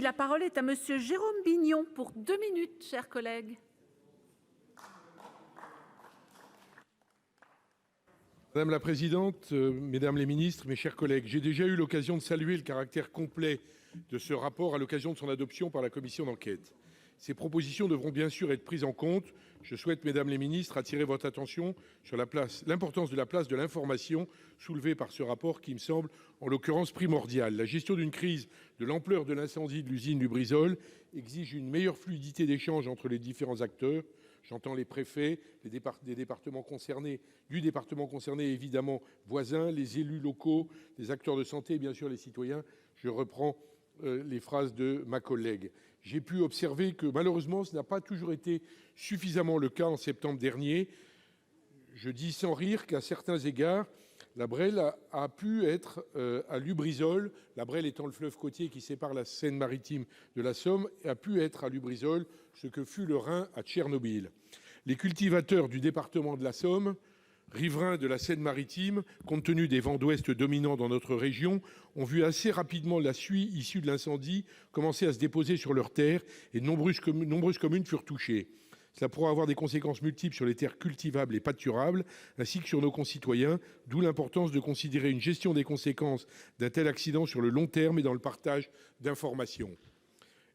La parole est à Monsieur Jérôme Bignon pour 2 minutes, chers collègues. Madame la présidente, mesdames les ministres, mes chers collègues, j'ai déjà eu l'occasion de saluer le caractère complet de ce rapport à l'occasion de son adoption par la commission d'enquête. Ces propositions devront bien sûr être prises en compte. Je souhaite, mesdames les ministres, attirer votre attention sur l'importance de la place de l'information soulevée par ce rapport qui me semble, en l'occurrence, primordiale. La gestion d'une crise de l'ampleur de l'incendie de l'usine Lubrizol exige une meilleure fluidité d'échange entre les différents acteurs. J'entends les préfets des départements concernés, du département concerné, évidemment voisins, les élus locaux, les acteurs de santé et bien sûr les citoyens. Je reprends les phrases de ma collègue. J'ai pu observer que malheureusement, ce n'a pas toujours été suffisamment le cas en septembre dernier. Je dis sans rire qu'à certains égards, la Bresle a pu être à Lubrizol, la Bresle étant le fleuve côtier qui sépare la Seine-Maritime de la Somme, a pu être à Lubrizol ce que fut le Rhin à Tchernobyl. Les cultivateurs du département de la Somme, riverains de la Seine-Maritime, compte tenu des vents d'ouest dominants dans notre région, ont vu assez rapidement la suie issue de l'incendie commencer à se déposer sur leurs terres et de nombreuses communes furent touchées. Cela pourra avoir des conséquences multiples sur les terres cultivables et pâturables, ainsi que sur nos concitoyens, d'où l'importance de considérer une gestion des conséquences d'un tel accident sur le long terme et dans le partage d'informations.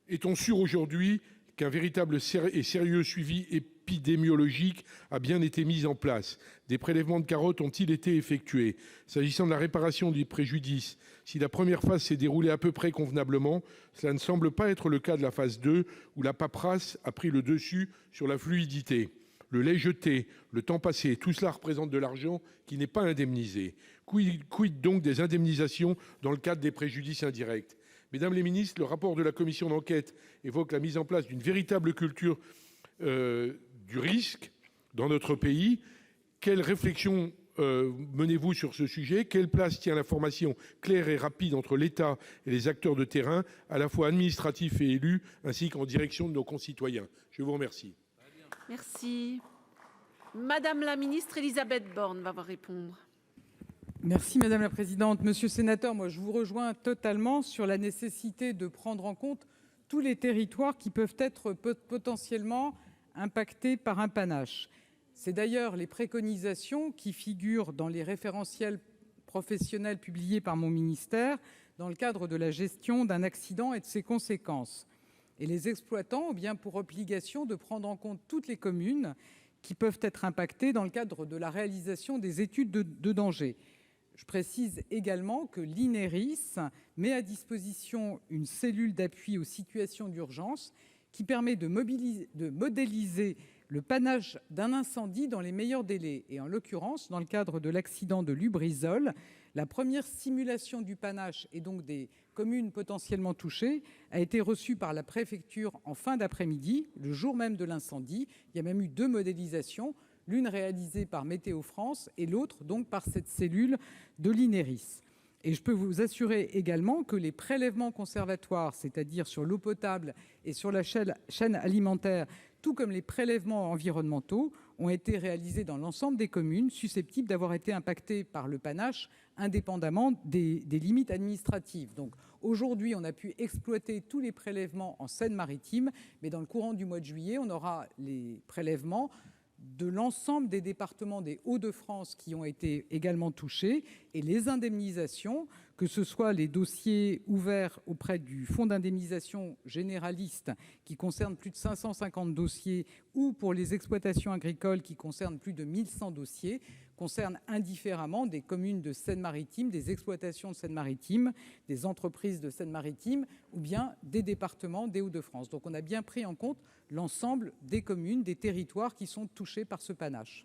Est-on sûr aujourd'hui qu'un véritable et sérieux suivi épidémiologique a bien été mis en place? Des prélèvements de carottes ont-ils été effectués? S'agissant de la réparation des préjudices, si la première phase s'est déroulée à peu près convenablement, cela ne semble pas être le cas de la phase 2, où la paperasse a pris le dessus sur la fluidité. Le lait jeté, le temps passé, tout cela représente de l'argent qui n'est pas indemnisé. Quid donc des indemnisations dans le cadre des préjudices indirects? Mesdames les ministres, le rapport de la commission d'enquête évoque la mise en place d'une véritable culture du risque dans notre pays. Quelle réflexion menez-vous sur ce sujet? Quelle place tient l'information claire et rapide entre l'État et les acteurs de terrain, à la fois administratifs et élus, ainsi qu'en direction de nos concitoyens? Je vous remercie. Merci. Madame la ministre Élisabeth Borne va vous répondre. Merci madame la présidente. Monsieur le sénateur, moi je vous rejoins totalement sur la nécessité de prendre en compte tous les territoires qui peuvent être potentiellement impactés par un panache. C'est d'ailleurs les préconisations qui figurent dans les référentiels professionnels publiés par mon ministère dans le cadre de la gestion d'un accident et de ses conséquences. Et les exploitants ont bien pour obligation de prendre en compte toutes les communes qui peuvent être impactées dans le cadre de la réalisation des études de danger. Je précise également que l'INERIS met à disposition une cellule d'appui aux situations d'urgence qui permet de modéliser le panache d'un incendie dans les meilleurs délais. Et en l'occurrence, dans le cadre de l'accident de Lubrizol, la première simulation du panache et donc des communes potentiellement touchées a été reçue par la préfecture en fin d'après-midi, le jour même de l'incendie. Il y a même eu 2 modélisations, l'une réalisée par Météo France et l'autre donc par cette cellule de l'INERIS. Et je peux vous assurer également que les prélèvements conservatoires, c'est-à-dire sur l'eau potable et sur la chaîne alimentaire, tout comme les prélèvements environnementaux, ont été réalisés dans l'ensemble des communes susceptibles d'avoir été impactées par le panache, indépendamment des limites administratives. Donc aujourd'hui, on a pu exploiter tous les prélèvements en Seine-Maritime, mais dans le courant du mois de juillet, on aura les prélèvements de l'ensemble des départements des Hauts-de-France qui ont été également touchés, et les indemnisations, que ce soit les dossiers ouverts auprès du fonds d'indemnisation généraliste qui concerne plus de 550 dossiers, ou pour les exploitations agricoles qui concernent plus de 1100 dossiers, concernent indifféremment des communes de Seine-Maritime, des exploitations de Seine-Maritime, des entreprises de Seine-Maritime ou bien des départements des Hauts-de-France. Donc on a bien pris en compte l'ensemble des communes, des territoires qui sont touchés par ce panache.